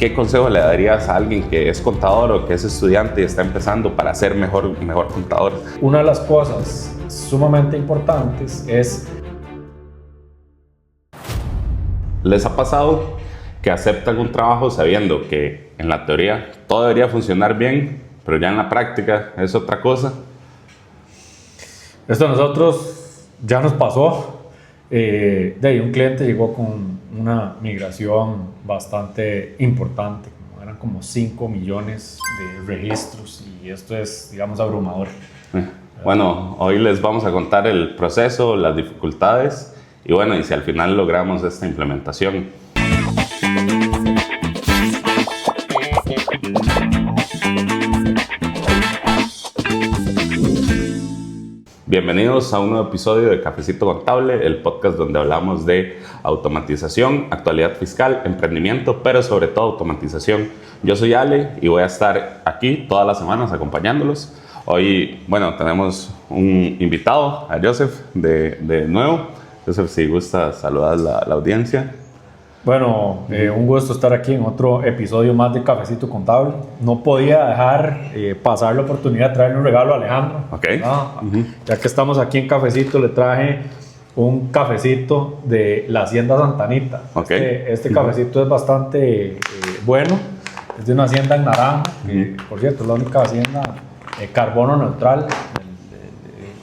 ¿qué consejo le darías a alguien que es contador o que es estudiante y está empezando para ser mejor contador? Una de las cosas sumamente importantes es... ¿Les ha pasado que aceptan un trabajo sabiendo que en la teoría todo debería funcionar bien, pero ya en la práctica es otra cosa? Esto a nosotros ya nos pasó. De ahí un cliente llegó con una migración bastante importante, eran como 5 millones de registros, y esto es, digamos, abrumador. Bueno, hoy les vamos a contar el proceso, las dificultades y bueno, y si al final logramos esta implementación. Bienvenidos a un nuevo episodio de Cafecito Contable, el podcast donde hablamos de automatización, actualidad fiscal, emprendimiento, pero sobre todo automatización. Yo soy Ale y voy a estar aquí todas las semanas acompañándolos. Hoy, bueno, tenemos un invitado, a Joseph, de nuevo. Joseph, si gusta saludar a la audiencia. Bueno, un gusto estar aquí en otro episodio más de Cafecito Contable. No podía dejar pasar la oportunidad de traerle un regalo a Alejandro. Okay. Ya que estamos aquí en Cafecito, le traje un cafecito de la Hacienda Santa Anita. Okay. Este cafecito es bastante bueno. Es de una hacienda en Naranjo, que por cierto es la única hacienda carbono neutral.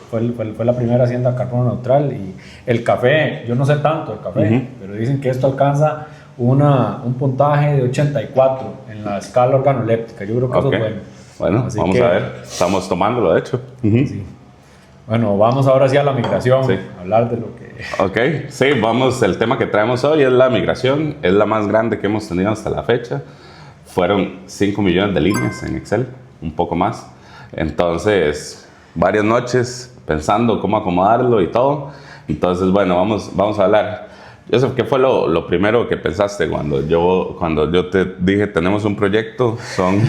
Fue la primera hacienda carbono neutral. Y el café, yo no sé tanto del café, pero dicen que esto alcanza un puntaje de 84 en la escala organoléptica. Yo creo que eso es bueno. Bueno, así vamos a ver. Estamos tomándolo, de hecho. Sí. Bueno, vamos ahora sí a la migración, a hablar de lo que... Ok, sí, vamos, el tema que traemos hoy es la migración, es la más grande que hemos tenido hasta la fecha. Fueron 5 millones de líneas en Excel, un poco más. Entonces, varias noches pensando cómo acomodarlo y todo. Entonces, bueno, vamos a hablar. Joseph, ¿qué fue lo primero que pensaste cuando yo te dije tenemos un proyecto? Son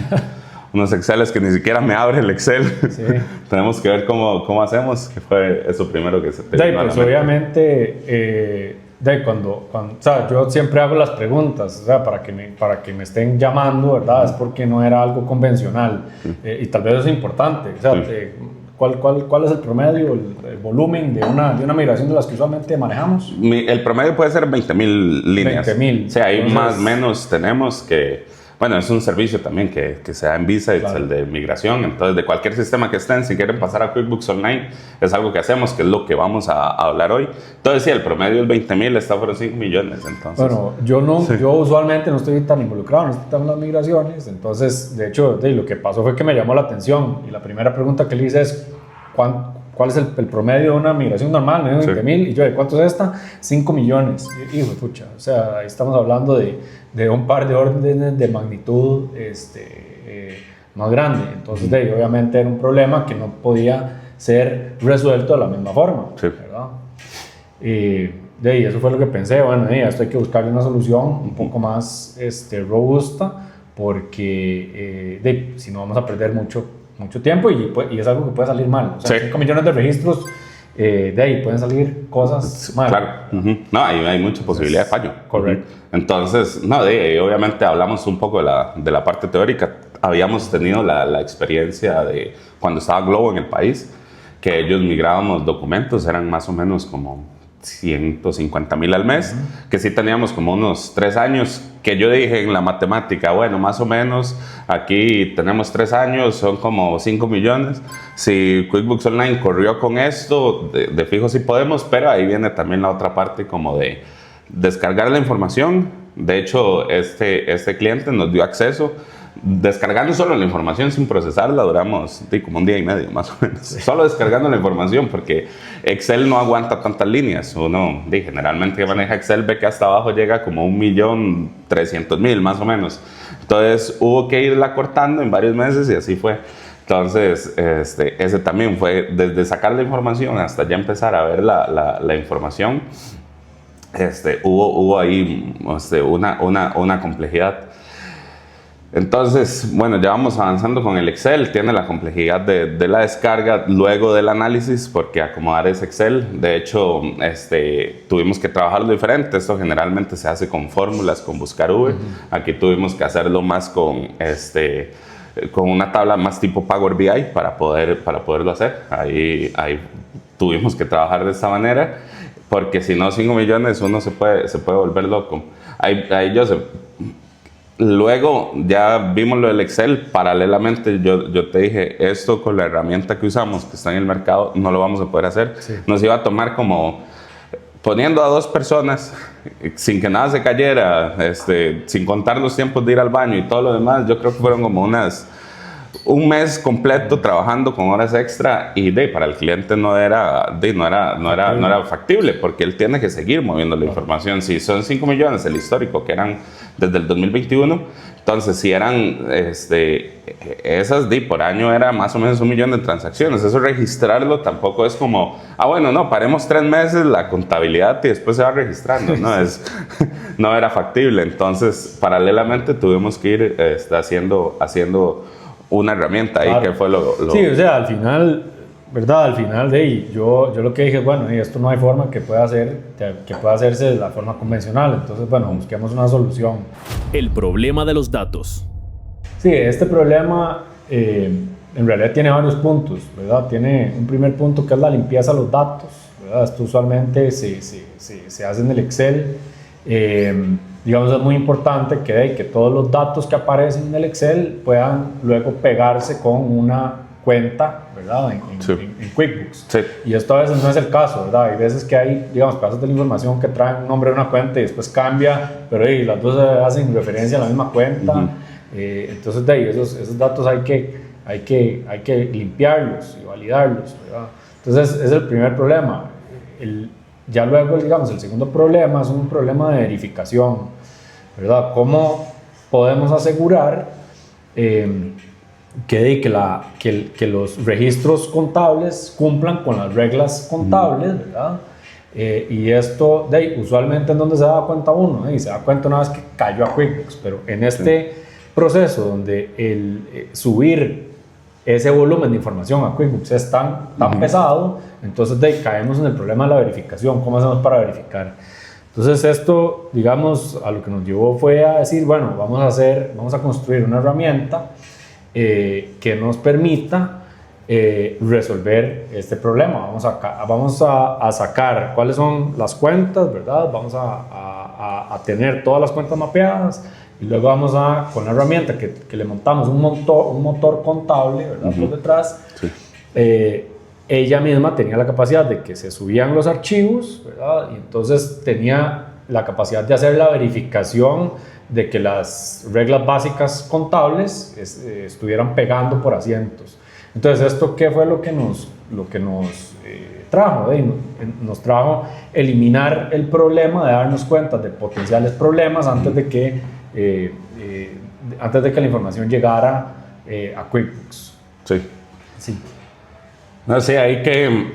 unos Exceles que ni siquiera me abre el Excel. Sí. Tenemos que ver cómo hacemos. ¿Qué fue eso primero que se te vino a la mente? Obviamente, o sea, yo siempre hago las preguntas, o sea, para que me estén llamando, ¿verdad? Es porque no era algo convencional. Y tal vez eso es importante. O sea, ¿Cuál es el promedio, el volumen de una migración de las que usualmente manejamos? El promedio puede ser 20,000 líneas. 20,000. O sea, ahí más o menos tenemos que... Bueno, es un servicio también que se da en Visa, claro. Es el de migración. Entonces, de cualquier sistema que estén, si quieren pasar a QuickBooks Online, es algo que hacemos, que es lo que vamos a hablar hoy. Entonces, sí, el promedio es 20,000, está por 5 millones. Entonces, bueno, yo usualmente no estoy tan involucrado en este tema de las migraciones. Entonces, de hecho, lo que pasó fue que me llamó la atención. Y la primera pregunta que le hice es, ¿cuál es el promedio de una migración normal? 20,000. Y yo, ¿cuánto es esta? 5 millones. Hijo de pucha. O sea, ahí estamos hablando de un par de órdenes de magnitud más grande. Entonces, obviamente era un problema que no podía ser resuelto de la misma forma. Sí. ¿Verdad? Y eso fue lo que pensé. Bueno, esto hay que buscarle una solución un poco más robusta, porque si no vamos a perder mucho tiempo y es algo que puede salir mal. O sea, 5 millones de registros, de ahí pueden salir cosas mal. Claro. No, hay mucha posibilidad de fallo. Correcto. Entonces, obviamente hablamos un poco de la parte teórica. Habíamos tenido la experiencia de cuando estaba Globo en el país, que ellos migrábamos documentos, eran más o menos como 150,000 al mes, que sí teníamos como unos 3 años, que yo dije en la matemática, bueno, más o menos aquí tenemos 3 años, son como 5 millones. Si QuickBooks Online corrió con esto, de fijo sí podemos, pero ahí viene también la otra parte como de descargar la información. De hecho, este cliente nos dio acceso. Descargando solo la información sin procesarla duramos como un día y medio más o menos. Sí. Solo descargando la información, porque Excel no aguanta tantas líneas. Uno generalmente que maneja Excel ve que hasta abajo llega como 1,300,000 más o menos. Entonces hubo que irla cortando en varios meses y así fue. Entonces ese también fue desde sacar la información hasta ya empezar a ver la información. Hubo ahí una complejidad. Entonces, bueno, ya vamos avanzando con el Excel. Tiene la complejidad de la descarga luego del análisis, porque acomodar ese Excel, de hecho, tuvimos que trabajarlo diferente. Esto generalmente se hace con fórmulas, con buscar V. Aquí tuvimos que hacerlo más con una tabla más tipo Power BI para poderlo hacer. Ahí tuvimos que trabajar de esta manera, porque si no, 5 millones uno se puede volver loco. Ahí Joseph, luego ya vimos lo del Excel. Paralelamente yo te dije, esto con la herramienta que usamos, que está en el mercado, no lo vamos a poder hacer. Sí. Nos iba a tomar como poniendo a 2 personas, sin que nada se cayera, sin contar los tiempos de ir al baño y todo lo demás. Yo creo que fueron como un mes completo trabajando con horas extra, y para el cliente no era factible, porque él tiene que seguir moviendo la información. Si son 5 millones el histórico, que eran desde el 2021, entonces si eran esas por año era más o menos 1 millón de transacciones. Eso registrarlo tampoco es como, bueno, no, paremos 3 meses la contabilidad y después se va registrando, no, no era factible. Entonces paralelamente tuvimos que ir haciendo una herramienta ahí, claro, que fue lo... Sí, o sea, al final, ¿verdad? Al final yo lo que dije, bueno, esto no hay forma que pueda hacerse de la forma convencional. Entonces, bueno, busquemos una solución. El problema de los datos. Sí, este problema en realidad tiene varios puntos, ¿verdad? Tiene un primer punto, que es la limpieza de los datos, ¿verdad? Esto usualmente se hace en el Excel. Digamos, es muy importante que todos los datos que aparecen en el Excel puedan luego pegarse con una cuenta, ¿verdad? En QuickBooks. Sí. Y esto a veces no es el caso, ¿verdad? Hay veces que hay, digamos, pedazos de la información que traen un nombre de una cuenta y después cambia, pero las dos hacen referencia a la misma cuenta. Entonces, esos datos hay que limpiarlos y validarlos, ¿verdad? Entonces, ese es el primer problema. Ya luego, digamos, el segundo problema es un problema de verificación, ¿verdad? ¿Cómo podemos asegurar que los registros contables cumplan con las reglas contables, ¿verdad? Y esto, usualmente, ¿en dónde se da cuenta uno? Se da cuenta una vez que cayó a QuickBooks, pero en este proceso donde subir ese volumen de información a QuickBooks es tan pesado, entonces caemos en el problema de la verificación. ¿Cómo hacemos para verificar? Entonces esto, digamos, a lo que nos llevó fue a decir, bueno, vamos a construir una herramienta que nos permita resolver este problema. Vamos a sacar cuáles son las cuentas, ¿verdad? Vamos a tener todas las cuentas mapeadas. Y luego con la herramienta que le montamos un motor contable, ¿verdad? Por detrás, sí. Ella misma tenía la capacidad de que se subían los archivos, ¿verdad? Y entonces tenía la capacidad de hacer la verificación de que las reglas básicas contables estuvieran pegando por asientos. Entonces, ¿esto qué fue lo que nos trajo? Nos trajo eliminar el problema de darnos cuenta de potenciales problemas antes de que la información llegara a QuickBooks. Sí. Sí. No sé, ahí qué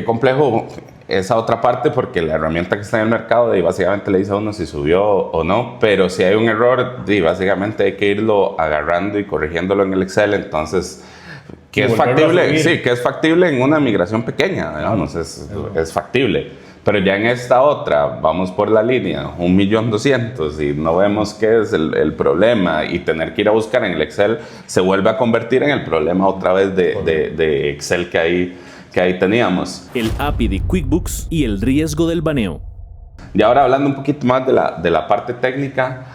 complejo esa otra parte, porque la herramienta que está en el mercado básicamente le dice a uno si subió o no, pero si hay un error, básicamente hay que irlo agarrando y corrigiéndolo en el Excel. Entonces, que es factible, sí, que es factible en una migración pequeña, digamos, es factible. Pero ya en esta otra, vamos por la línea, 1.200.000, y no vemos qué es el problema, y tener que ir a buscar en el Excel se vuelve a convertir en el problema otra vez de Excel que ahí teníamos. El API de QuickBooks y el riesgo del baneo. Y ahora hablando un poquito más de la parte técnica,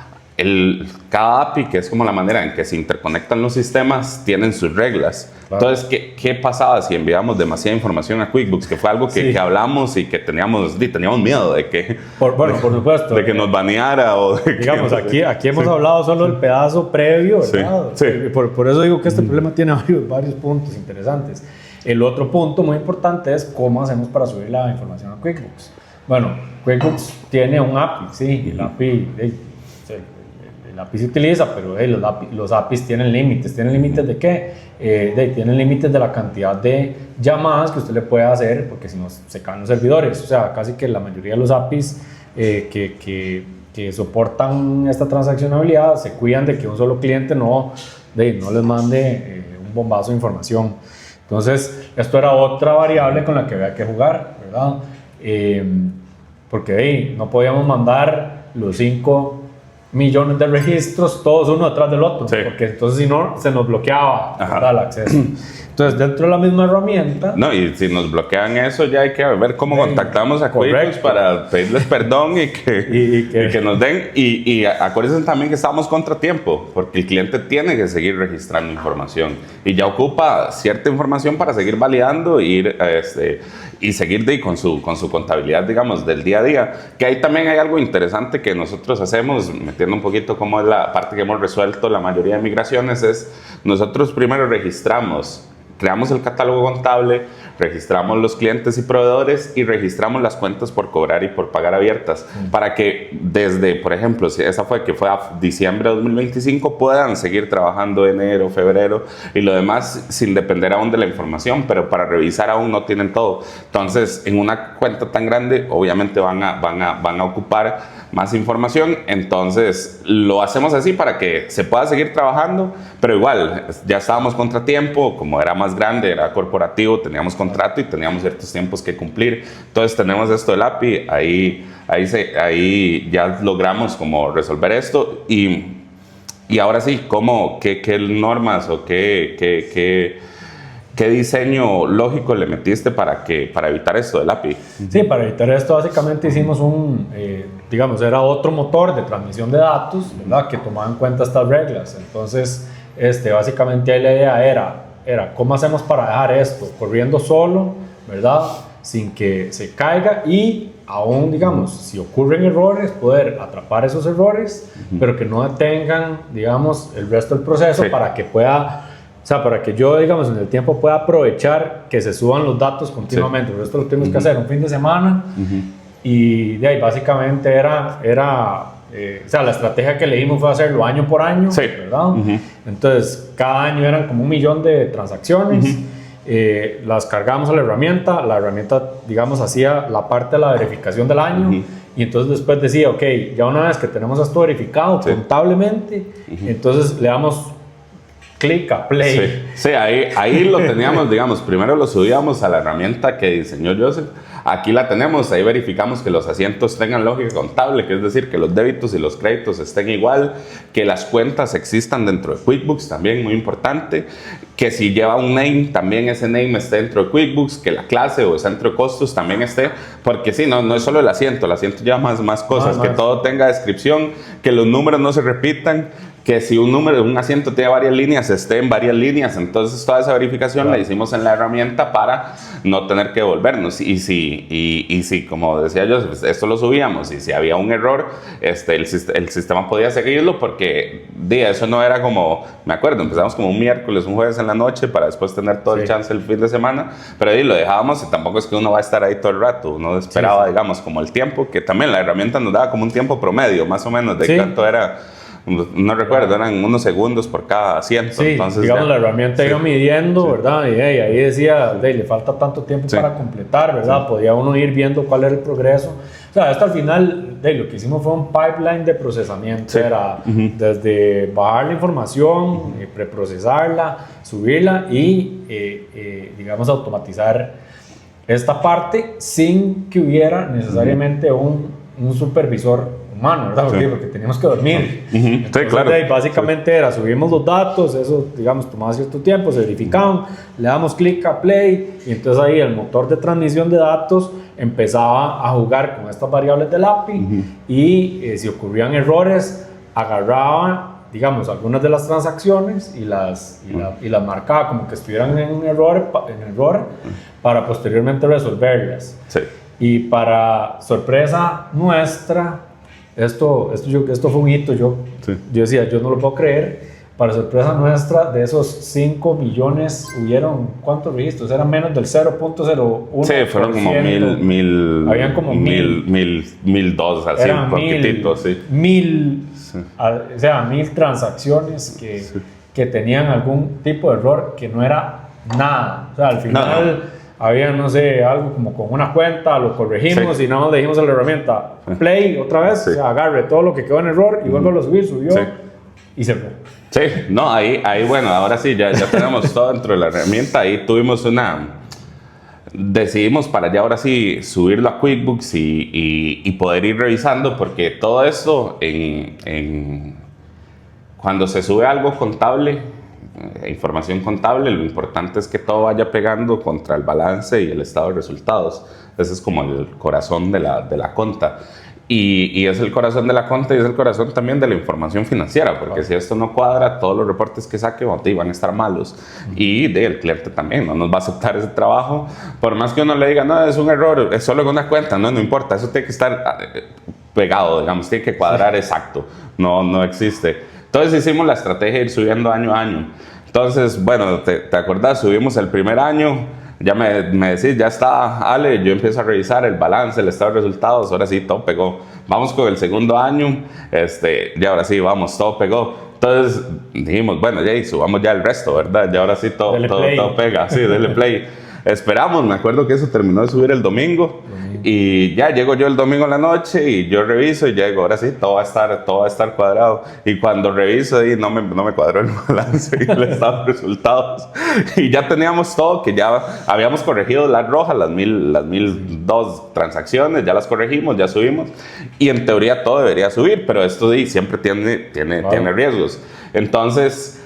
cada API, que es como la manera en que se interconectan los sistemas, tienen sus reglas. Claro. Entonces, ¿qué pasaba si enviamos demasiada información a QuickBooks? Que fue algo que hablamos y que teníamos miedo de que... por supuesto. De que nos baneara o de digamos, aquí hemos hablado solo del pedazo previo, ¿verdad? Sí. Por eso digo que este problema tiene varios puntos interesantes. El otro punto muy importante es cómo hacemos para subir la información a QuickBooks. Bueno, QuickBooks tiene un API, sí, el API se utiliza, pero los APIs tienen límites. ¿Tienen límites de qué? Tienen límites de la cantidad de llamadas que usted le puede hacer, porque si no se caen los servidores. O sea, casi que la mayoría de los APIs que que soportan esta transaccionabilidad se cuidan de que un solo cliente no les mande un bombazo de información. Entonces, esto era otra variable con la que había que jugar, ¿verdad? Porque no podíamos mandar los 5 millones de registros todos uno detrás del otro, porque entonces si no, se nos bloqueaba, ¿verdad?, el acceso. Entonces, dentro de la misma herramienta... No, y si nos bloquean eso, ya hay que ver cómo contactamos a QuickBooks para pedirles perdón y que nos den. Y acuérdense también que estamos contratiempo, porque el cliente tiene que seguir registrando información. Y ya ocupa cierta información para seguir validando y seguir con su contabilidad, digamos, del día a día. Que ahí también hay algo interesante que nosotros hacemos, metiendo un poquito como es la parte que hemos resuelto la mayoría de migraciones, es nosotros primero creamos el catálogo contable, registramos los clientes y proveedores y registramos las cuentas por cobrar y por pagar abiertas para que desde, por ejemplo, si esa fue a diciembre de 2025, puedan seguir trabajando enero, febrero y lo demás sin depender aún de la información, pero para revisar aún no tienen todo. Entonces, en una cuenta tan grande, obviamente van a ocupar más información, entonces lo hacemos así para que se pueda seguir trabajando, pero igual, ya estábamos contratiempo, como era más grande, era corporativo, teníamos contrato y teníamos ciertos tiempos que cumplir. Entonces tenemos esto del API, ahí ya logramos como resolver esto y ahora sí, qué normas o qué diseño lógico le metiste para evitar esto del API? Sí, para evitar esto básicamente hicimos era otro motor de transmisión de datos, ¿verdad?, que tomaba en cuenta estas reglas. Entonces, básicamente ahí la idea era cómo hacemos para dejar esto corriendo solo, ¿verdad?, sin que se caiga y aún, digamos, si ocurren errores, poder atrapar esos errores, pero que no detengan, digamos, el resto del proceso para que para que yo, digamos, en el tiempo pueda aprovechar que se suban los datos continuamente. Esto lo tenemos que hacer un fin de semana y de ahí básicamente la estrategia que le dimos fue hacerlo año por año, ¿verdad? Entonces, cada año eran como 1 millón de transacciones, las cargamos a la herramienta, digamos, hacía la parte de la verificación del año y entonces después decía, ok, ya una vez que tenemos esto verificado contablemente, entonces le damos clic a play. Sí, ahí lo teníamos, digamos, primero lo subíamos a la herramienta que diseñó Joseph. Aquí la tenemos, ahí verificamos que los asientos tengan lógica contable, que es decir, que los débitos y los créditos estén igual, que las cuentas existan dentro de QuickBooks, también muy importante, que si lleva un name, también ese name esté dentro de QuickBooks, que la clase o el centro de costos también esté, porque sí, no es solo el asiento lleva más cosas, que todo tenga descripción, que los números no se repitan, que si un asiento tiene varias líneas, esté en varias líneas. Entonces toda esa verificación la hicimos en la herramienta para no tener que devolvernos. Y si, como decía yo, esto lo subíamos y si había un error, el sistema podía seguirlo porque eso no era como, me acuerdo, empezamos como un miércoles, un jueves en la noche para después tener todo el chance el fin de semana, pero ahí lo dejábamos y tampoco es que uno va a estar ahí todo el rato, uno esperaba, digamos, como el tiempo, que también la herramienta nos daba como un tiempo promedio, más o menos, de cuánto era. No recuerdo, eran unos segundos por cada asiento. Sí, entonces digamos, la herramienta iba midiendo, ¿verdad? Y ahí decía, le falta tanto tiempo para completar, ¿verdad? Podía uno ir viendo cuál era el progreso. O sea, esto al final, lo que hicimos fue un pipeline de procesamiento. Era desde bajar la información, preprocesarla, subirla y, digamos, automatizar esta parte sin que hubiera necesariamente un supervisor humano, ¿verdad? Porque teníamos que dormir. Entonces, claro. Básicamente era, subimos los datos, eso, digamos, tomaba cierto tiempo, se verificaban, le damos clic a play y entonces ahí el motor de transmisión de datos empezaba a jugar con estas variables del API y si ocurrían errores, agarraba, digamos, algunas de las transacciones y las marcaba como que estuvieran en error para posteriormente resolverlas. Sí. Y para sorpresa nuestra, esto fue un hito. Yo decía, yo no lo puedo creer. Para sorpresa nuestra, de esos 5 millones, hubieron, ¿cuántos registros? Eran menos del 0.01%. Sí, fueron como Habían como 1,002, así, eran un poquitito, sí. 1,000 transacciones que tenían algún tipo de error que no era nada. O sea, al final... había, no sé, algo como con una cuenta, lo corregimos Sí. y nada más le dijimos a la herramienta, play otra vez, Sí. o sea, agarre todo lo que quedó en error y vuelve a subir, subió Sí. y se fue. Sí, no, ahí bueno, ahora sí, ya tenemos todo dentro de la herramienta. Ahí tuvimos decidimos para ya ahora sí subirlo a QuickBooks y poder ir revisando, porque todo esto cuando se sube algo contable, información contable, lo importante es que todo vaya pegando contra el balance y el estado de resultados. Ese es como el corazón de la conta. Y es el corazón de la conta y es el corazón también de la información financiera, porque si esto no cuadra, todos los reportes que saque van a estar malos. Y el cliente también no nos va a aceptar ese trabajo. Por más que uno le diga, no, es un error, es solo en una cuenta, no importa, eso tiene que estar pegado, digamos, tiene que cuadrar exacto, no existe. Entonces hicimos la estrategia de ir subiendo año a año. Entonces, bueno, ¿te acordás? Subimos el primer año. Ya me decís, ya está, Ale, yo empiezo a revisar el balance, el estado de resultados, ahora sí, todo pegó. Vamos con el segundo año, ya ahora sí, vamos, todo pegó. Entonces dijimos, bueno, ya subamos ya el resto, ¿verdad? Ya ahora sí todo pega, sí, dele play. Esperamos, me acuerdo que eso terminó de subir el domingo y ya llego yo el domingo en la noche y yo reviso y llego, ahora sí, todo va a estar cuadrado. Y cuando reviso y no me cuadró el balance y el estado de resultados. Y ya teníamos todo, que ya habíamos corregido las rojas, las 1002 transacciones, ya las corregimos, ya subimos. Y en teoría todo debería subir, pero esto siempre tiene riesgos. Entonces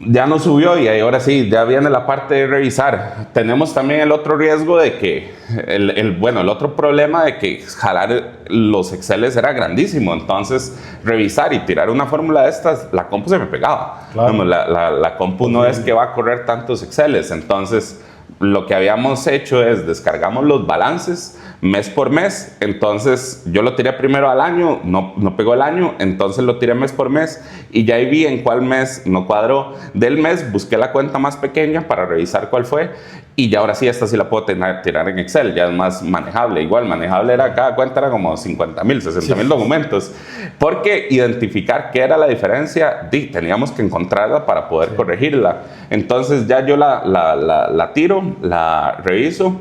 ya no subió y ahora sí, ya viene la parte de revisar. Tenemos también el otro riesgo de que, el otro problema de que jalar los Exceles era grandísimo. Entonces, revisar y tirar una fórmula de estas, la compu se me pegaba. Claro. La compu no es que va a correr tantos Exceles. Entonces, lo que habíamos hecho es descargamos los balances mes por mes. Entonces yo lo tiré primero al año, no pegó el año, entonces lo tiré mes por mes y ya ahí vi en cuál mes no cuadró. Del mes busqué la cuenta más pequeña para revisar cuál fue y ya ahora sí, esta sí la puedo tirar en Excel, ya es más manejable. Igual manejable era, cada cuenta era como 50,000, 60,000 documentos, porque identificar qué era la diferencia, teníamos que encontrarla para poder corregirla. Entonces ya yo la tiro, la reviso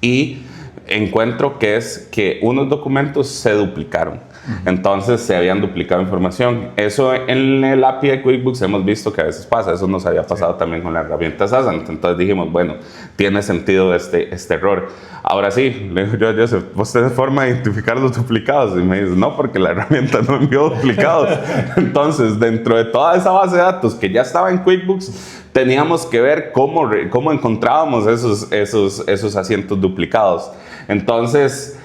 y encuentro que unos documentos se duplicaron. Entonces se habían duplicado información. Eso en el API de QuickBooks hemos visto que a veces pasa. Eso nos había pasado también con la herramienta Sazant. Entonces dijimos, bueno, tiene sentido este error. Ahora sí, le digo yo, Joseph, ¿vos tenés forma de identificar los duplicados? Y me dice, no, porque la herramienta no envió duplicados. Entonces, dentro de toda esa base de datos que ya estaba en QuickBooks, teníamos que ver cómo encontrábamos esos asientos duplicados. Entonces,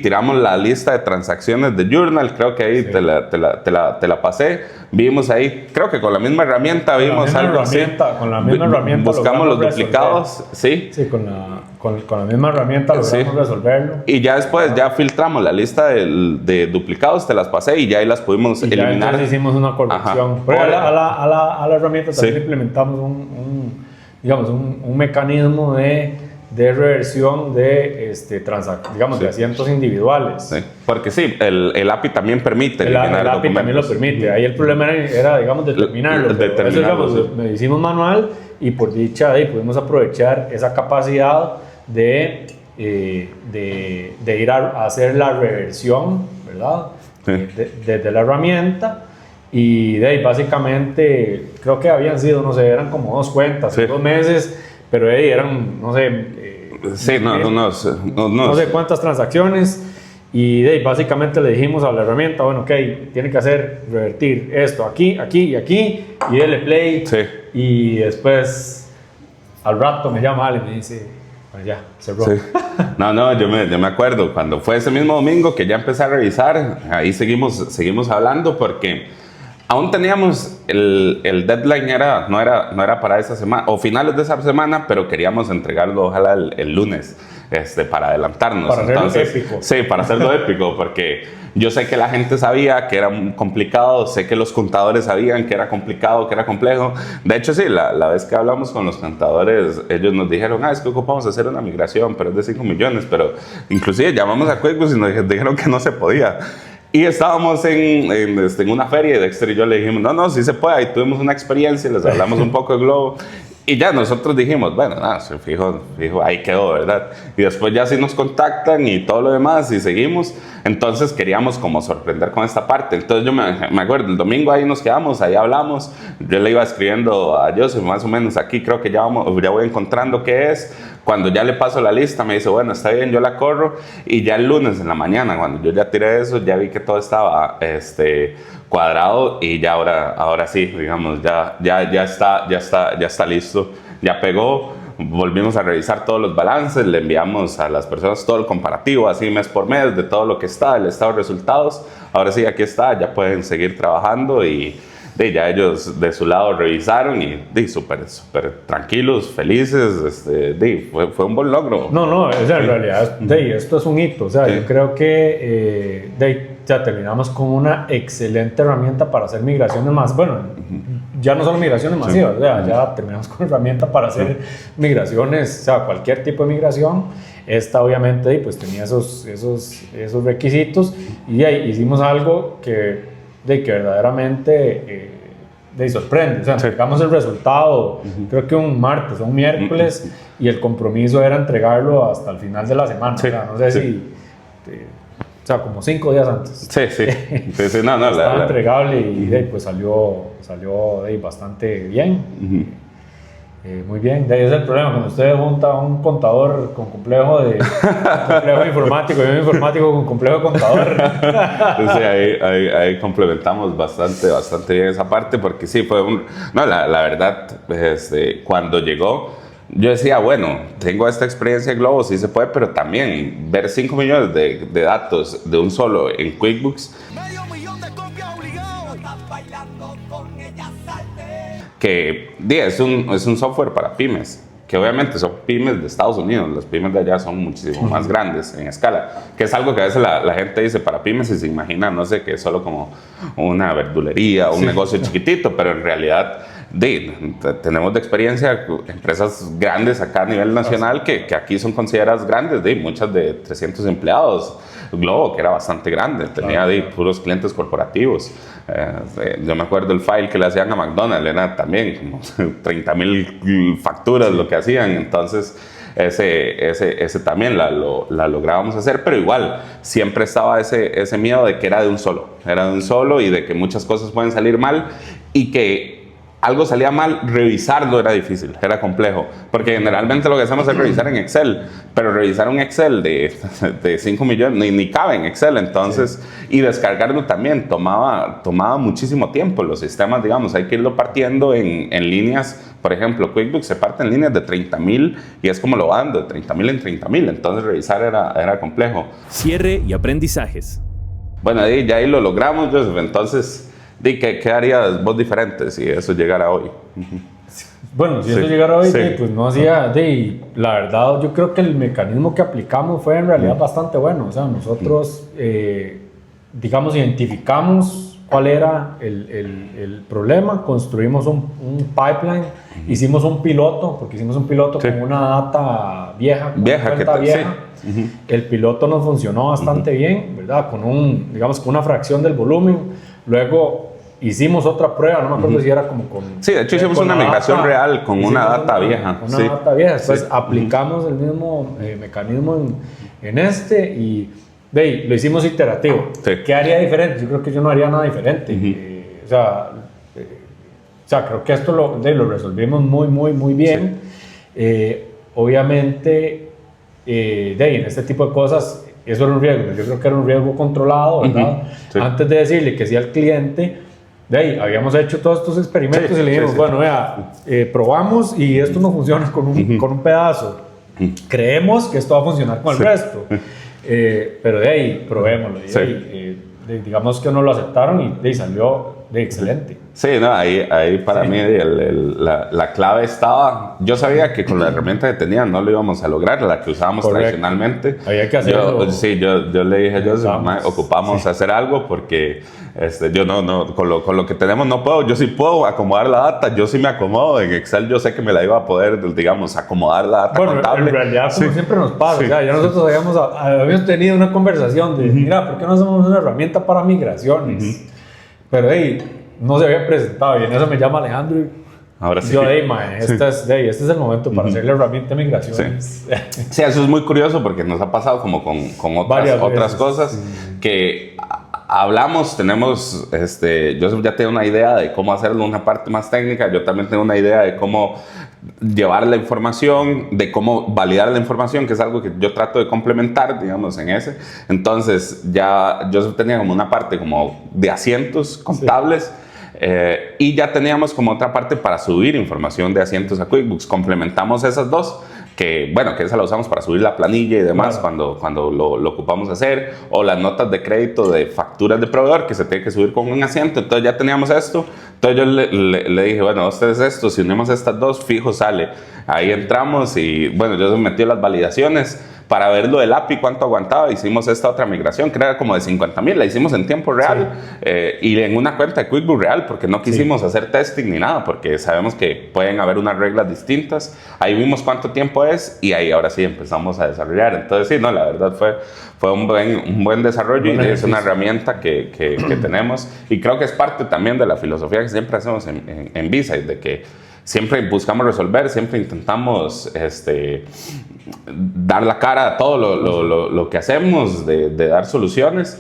tiramos la lista de transacciones de Journal, creo que ahí te la pasé. Vimos ahí, creo que con la misma herramienta vimos algo así. Con la misma herramienta buscamos los duplicados, sí. Sí, con la misma herramienta logramos resolverlo. Y ya después ya filtramos la lista de duplicados, te las pasé y ya ahí las pudimos eliminar. Entonces hicimos una corrección. Pero a la herramienta también implementamos un mecanismo de reversión de de asientos individuales. Sí, porque sí, el API también permite eliminar el API también lo permite. Ahí el problema era determinarlo. Eso lo hicimos manual y por dicha pudimos aprovechar esa capacidad de ir a hacer la reversión, ¿verdad? Sí. Desde la herramienta. Y básicamente creo que habían sido, no sé, eran como 2 cuentas en 2 meses, pero eran, no sé, no sé cuántas transacciones. Y básicamente le dijimos a la herramienta, bueno, ok, tiene que revertir esto aquí, aquí y aquí, y dele play. Sí. Y después, al rato me llama Ale y me dice, bueno, ya, cerró. Sí. Yo me acuerdo, cuando fue ese mismo domingo que ya empecé a revisar, ahí seguimos hablando porque aún teníamos el deadline, no era para esa semana, o finales de esa semana, pero queríamos entregarlo ojalá el lunes, para adelantarnos. Para hacerlo épico. Sí, para hacerlo épico, porque yo sé que la gente sabía que era complicado, sé que los contadores sabían que era complicado, que era complejo. De hecho, sí, la vez que hablamos con los contadores, ellos nos dijeron, es que ocupamos hacer una migración, pero es de 5 millones, pero inclusive llamamos a QuickBooks y nos dijeron que no se podía. Y estábamos en una feria y Dexter y yo le dijimos, no, sí se puede. Y tuvimos una experiencia, les hablamos un poco de Globo. Y ya nosotros dijimos, bueno, nada, fijo, ahí quedó, ¿verdad? Y después ya sí nos contactan y todo lo demás y seguimos. Entonces queríamos como sorprender con esta parte. Entonces yo me acuerdo, el domingo ahí nos quedamos, ahí hablamos. Yo le iba escribiendo a Joseph, más o menos aquí creo que ya voy encontrando qué es. Cuando ya le paso la lista, me dice, bueno, está bien, yo la corro. Y ya el lunes en la mañana, cuando yo ya tiré eso, ya vi que todo estaba cuadrado y ya ahora sí, digamos, ya está listo, ya pegó. Volvimos a revisar todos los balances, le enviamos a las personas todo el comparativo, así mes por mes, de todo lo que está, el estado de resultados. Ahora sí, aquí está, ya pueden seguir trabajando y ya ellos de su lado revisaron y súper tranquilos, felices. Fue un buen logro. No, o sea, en realidad esto es un hito. O sea, yo creo que ya terminamos con una excelente herramienta para hacer migraciones más. Bueno, ya no solo migraciones masivas, o sea, ya terminamos con herramienta para hacer migraciones, o sea, cualquier tipo de migración. Esta obviamente pues tenía esos requisitos y hicimos algo que verdaderamente sorprende. O sea, entregamos el resultado, creo que un martes o un miércoles, y el compromiso era entregarlo hasta el final de la semana. Sí, o sea, no sé si... o sea, como 5 días antes. Sí, no, estaba entregable y pues salió bastante bien. Muy bien, de ahí es el problema, cuando usted junta a un contador con complejo informático y un informático con complejo contador. Sí, ahí complementamos bastante bien esa parte, porque sí, la verdad, cuando llegó, yo decía, bueno, tengo esta experiencia en Globo, sí se puede, pero también ver 5 millones de datos de un solo en QuickBooks. Que es un software para pymes, que obviamente son pymes de Estados Unidos, las pymes de allá son muchísimo más grandes en escala, que es algo que a veces la gente dice para pymes y se imagina, no sé, que es solo como una verdulería, un negocio chiquitito, pero en realidad tenemos de experiencia empresas grandes acá a nivel nacional que aquí son consideradas grandes, muchas de 300 empleados. Globo, que era bastante grande, tenía puros clientes corporativos. Yo me acuerdo el file que le hacían a McDonald's, era también como 30,000 facturas lo que hacían. Entonces ese también la lográbamos hacer, pero igual siempre estaba ese miedo de que era de un solo y de que muchas cosas pueden salir mal y que algo salía mal, revisarlo era difícil, era complejo, porque generalmente lo que hacemos es revisar en Excel, pero revisar un Excel de 5 millones ni cabe en Excel, entonces, y descargarlo también tomaba muchísimo tiempo. Los sistemas, digamos, hay que irlo partiendo en líneas. Por ejemplo, QuickBooks se parte en líneas de 30,000 y es como lo van, de 30,000 en 30,000, entonces revisar era complejo. Cierre y aprendizajes. Bueno, ya ahí lo logramos, Joseph, entonces... ¿Qué harías vos diferente si eso llegara hoy? Bueno, si eso llegara hoy, pues no hacía... la verdad, yo creo que el mecanismo que aplicamos fue en realidad bastante bueno. O sea, nosotros, digamos, identificamos cuál era el problema, construimos un pipeline, hicimos un piloto, porque hicimos un piloto con una data vieja, vieja. El piloto nos funcionó bastante bien, ¿verdad? Con una fracción del volumen. Luego hicimos otra prueba, no me acuerdo si era como con... Sí, de hecho hicimos una migración real con una data vieja. Una data vieja, después aplicamos el mismo mecanismo en y lo hicimos iterativo. ¿Qué haría diferente? Yo creo que yo no haría nada diferente. O sea, creo que esto lo resolvimos muy bien. Obviamente, en este tipo de cosas... Eso era un riesgo, yo creo que era un riesgo controlado, ¿verdad? Antes de decirle que sí al cliente, habíamos hecho todos estos experimentos y le dijimos, bueno, vea, probamos y esto no funciona con un pedazo. Creemos que esto va a funcionar con el resto. Pero probémoslo. Digamos que no lo aceptaron y salió excelente. Sí, no, ahí para mí la clave estaba... Yo sabía que con la herramienta que tenía no lo íbamos a lograr, la que usábamos tradicionalmente. Había que hacerlo. Yo le dije a Joseph, ocupamos hacer algo porque yo con lo que tenemos no puedo. Yo sí puedo acomodar la data, yo sí me acomodo. En Excel yo sé que me la iba a poder, digamos, acomodar la data contable. En realidad, como siempre nos pasa, o sea, ya nosotros habíamos tenido una conversación de, mira, ¿por qué no hacemos una herramienta para migraciones? Pero no se había presentado y en eso me llama Alejandro y Ahora sí. Yo, mae, este es el momento para hacer la herramienta de migraciones. Sí, eso es muy curioso porque nos ha pasado como con otras cosas que hablamos, tenemos, Joseph ya tiene una idea de cómo hacerlo, una parte más técnica, yo también tengo una idea de cómo llevar la información, de cómo validar la información, que es algo que yo trato de complementar, digamos, en ese. Entonces, ya Joseph tenía como una parte como de asientos contables. Y ya teníamos como otra parte para subir información de asientos a QuickBooks. Complementamos esas dos, que bueno, que esa la usamos para subir la planilla y demás, claro, cuando lo ocupamos hacer, o las notas de crédito de facturas de proveedor que se tiene que subir con un asiento. Entonces ya teníamos esto. Entonces yo le dije, bueno, ustedes esto, si unimos estas dos, fijo sale. Ahí entramos y bueno, yo se metió las validaciones para ver lo del API, cuánto aguantaba. Hicimos esta otra migración que era como de 50,000, la hicimos en tiempo real, sí, y en una cuenta de QuickBooks real, porque no quisimos hacer testing ni nada, porque sabemos que pueden haber unas reglas distintas. Ahí vimos cuánto tiempo es y ahí ahora sí empezamos a desarrollar. Entonces sí, no, la verdad fue un buen desarrollo y es una herramienta que tenemos, y creo que es parte también de la filosofía que siempre hacemos en B-Side, de que siempre buscamos resolver, siempre intentamos dar la cara a todo lo que hacemos, de dar soluciones,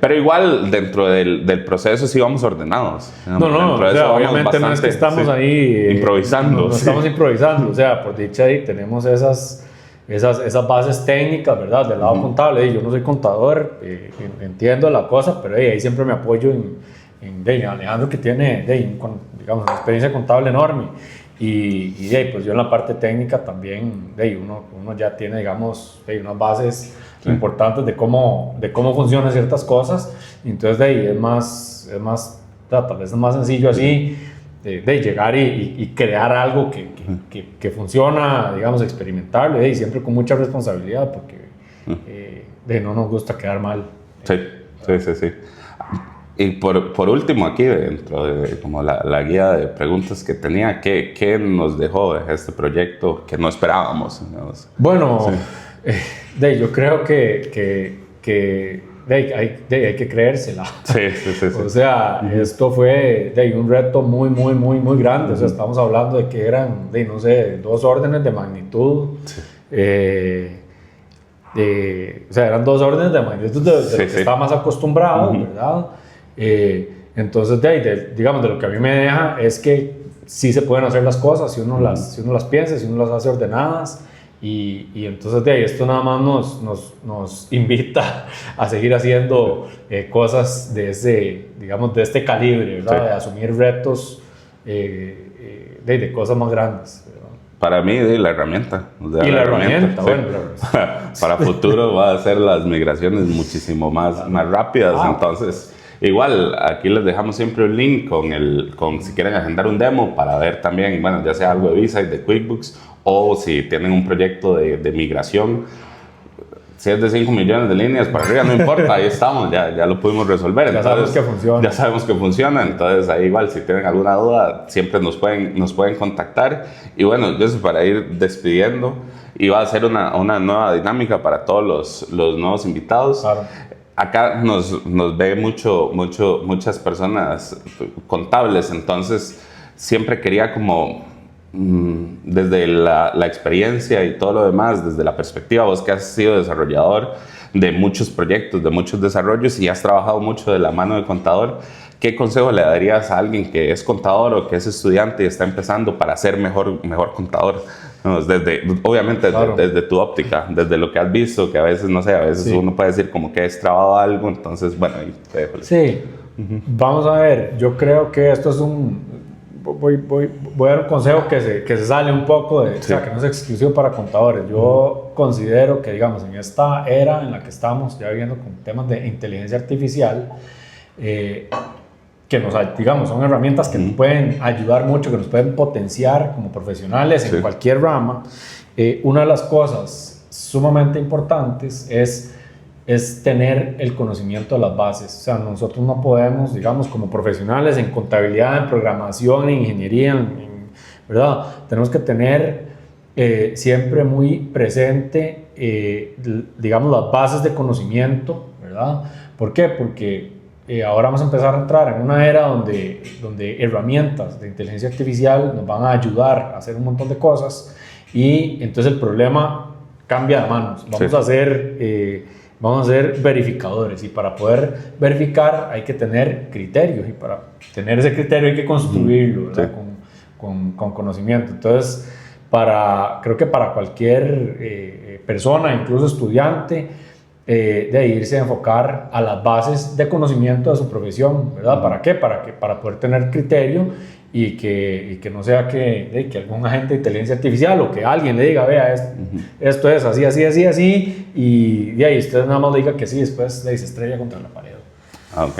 pero igual dentro del proceso sí vamos ordenados. No, o sea, obviamente no es que estamos ahí improvisando. No estamos improvisando, o sea, por dicha ahí tenemos esas bases técnicas, ¿verdad? Del lado contable. Yo no soy contador, entiendo la cosa, pero ahí siempre me apoyo en Alejandro, que tiene digamos, una experiencia contable enorme, y pues yo en la parte técnica también, uno ya tiene, digamos, unas bases importantes de cómo funcionan ciertas cosas. Entonces es más tal vez es más sencillo así de llegar y crear algo que funciona, digamos, experimentarlo, y siempre con mucha responsabilidad, porque no nos gusta quedar mal. Sí. Y por último, aquí dentro de como la guía de preguntas que tenía, ¿qué nos dejó este proyecto que no esperábamos? Digamos? Bueno, yo creo que hay que creérsela. Sí. O sea, esto fue un reto muy, muy, muy, muy grande. O sea, estamos hablando de que eran, no sé, 2 órdenes de magnitud. Sí. O sea, eran 2 órdenes de magnitud de lo que está más acostumbrado, ¿verdad? Entonces, digamos, de lo que a mí me deja es que sí se pueden hacer las cosas si uno las piensa, si uno las hace ordenadas, y entonces esto nada más nos invita a seguir haciendo cosas de este calibre, ¿verdad? Sí. De asumir retos de cosas más grandes, ¿verdad? Para mí, la herramienta. La herramienta, bueno. Para futuro va a hacer las migraciones muchísimo más rápidas, entonces... Igual, aquí les dejamos siempre un link con si quieren agendar un demo para ver también, bueno, ya sea algo de B-Side, de QuickBooks, o si tienen un proyecto de migración. Si es de 5 millones de líneas para arriba, no importa, ahí estamos, ya lo pudimos resolver. Ya sabemos que funciona. Ya sabemos que funciona, entonces ahí igual, si tienen alguna duda, siempre nos pueden contactar. Y bueno, yo para ir despidiendo, iba a hacer una nueva dinámica para todos los nuevos invitados. Claro. Acá nos ve muchas personas contables, entonces siempre quería como desde la experiencia y todo lo demás, desde la perspectiva, vos que has sido desarrollador de muchos proyectos, de muchos desarrollos y has trabajado mucho de la mano del contador, ¿qué consejo le darías a alguien que es contador o que es estudiante y está empezando para ser mejor contador? No, obviamente claro, desde tu óptica, desde lo que has visto, que a veces, no sé, a veces uno puede decir como que es trabado algo, entonces, bueno, ahí te dejo. Sí, vamos a ver, yo creo que esto es voy a dar un consejo que se sale un poco o sea, que no es exclusivo para contadores. Yo considero que, digamos, en esta era en la que estamos ya viviendo con temas de inteligencia artificial, que digamos, son herramientas que nos pueden ayudar mucho, que nos pueden potenciar como profesionales en cualquier rama. Una de las cosas sumamente importantes es tener el conocimiento de las bases. O sea, nosotros no podemos, digamos, como profesionales en contabilidad, en programación, en ingeniería, ¿verdad? Tenemos que tener siempre muy presente, digamos, las bases de conocimiento, ¿verdad? ¿Por qué? Porque ahora vamos a empezar a entrar en una era donde herramientas de inteligencia artificial nos van a ayudar a hacer un montón de cosas y entonces el problema cambia de manos. Vamos a ser verificadores y para poder verificar hay que tener criterios y para tener ese criterio hay que construirlo, ¿verdad? Con conocimiento. Entonces, creo que para cualquier persona, incluso estudiante, de irse a enfocar a las bases de conocimiento de su profesión, ¿verdad? ¿Para qué? Para poder tener criterio y que no sea que algún agente de inteligencia artificial o que alguien le diga, vea, esto es así, así, así, así, y ahí usted nada más le diga que sí, después se estrella contra la pared. Ok.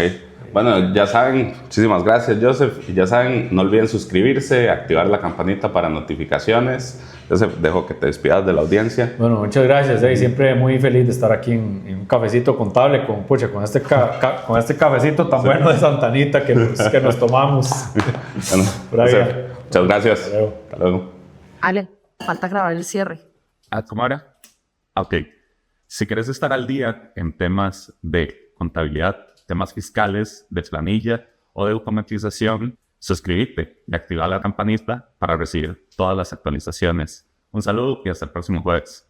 Bueno, ya saben, muchísimas gracias, Joseph. Y ya saben, no olviden suscribirse, activar la campanita para notificaciones. Joseph, dejo que te despidas de la audiencia. Bueno, muchas gracias. Siempre muy feliz de estar aquí en un cafecito contable con este cafecito tan bueno de Santanita que nos tomamos. Bueno, Joseph, muchas gracias. Hasta luego. Ale, falta grabar el cierre. ¿Cómo era? Ok. Si quieres estar al día en temas de contabilidad, temas fiscales, de planilla o de automatización, suscríbete y activa la campanita para recibir todas las actualizaciones. Un saludo y hasta el próximo jueves.